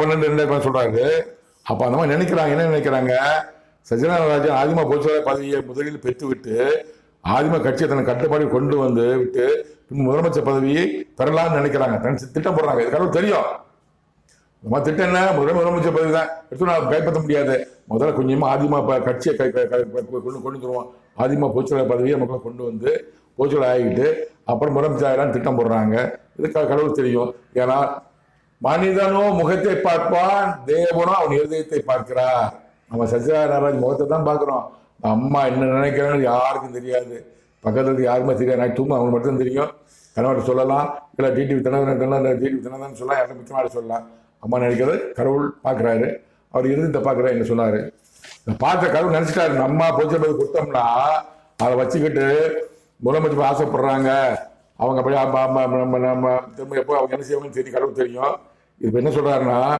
12 சொல்றாரு. அப்ப அந்த மாதிரி நினைக்கிறாங்க. என்ன நினைக்கிறாங்க? சத்யநாராயண ஆதிமா பொதுச்செயலாளர் பதவியை முதலில் பெற்றுவிட்டு ஆதிமா கட்சியை தன் கட்டுப்பாடு கொண்டு வந்து விட்டு பின் முதலமைச்சர் பதவியை பெறலாம்னு நினைக்கிறாங்க. திட்டம் போடுறாங்க. இது கடவுள் தெரியும். நம்ம திட்டம் என்ன? முதலமைச்சர் பதவி தான் எடுத்து நான் கைப்பற்ற முடியாது. முதல்ல கொஞ்சமா ஆதிமா கட்சியை கொண்டு வந்துருவோம். ஆதிமா பொதுச்செயலாளர் பதவியை நமக்குள்ள கொண்டு வந்து பொதுச்செயலாளர் ஆகிட்டு அப்புறம் முதலமைச்சர் திட்டம் போடுறாங்க. இது கடவுள் தெரியும். ஏன்னா மனிதனோ முகத்தை பார்ப்பான், தேவனோ அவன் இருதயத்தை பார்க்கிறார். நம்ம சத்யநாராயண முகத்தை தான் பார்க்கிறோம். அம்மா என்ன நினைக்கிறான்னு யாருக்கும் தெரியாது. பக்கத்துல யாருமே தெரியாது. நான் தூங்க அவங்களுக்கு மட்டும் தெரியும். கணவன் சொல்லலாம், இல்லை டிடிவி தினகரன் சொல்லலாம், யாரும் முக்கியமாக சொல்லலாம். அம்மா நினைக்கிறது கடவுள் பார்க்குறாரு. அவர் இருதயத்தை பார்க்குறாரு என்ன சொன்னாரு. பார்த்த கடவுள் நினைச்சிட்டாரு. நம்ம பொதுச்செயலாளர் பதவி கொடுத்தோம்னா அதை வச்சுக்கிட்டு முதலமைச்சர் ஆசைப்படுறாங்க. அவங்க அப்படியே நம்ம திரும்ப எப்போ அவங்க என்ன செய்வாங்கன்னு தெரியும். கடவுள் தெரியும். இப்போ என்ன சொல்றாருன்னா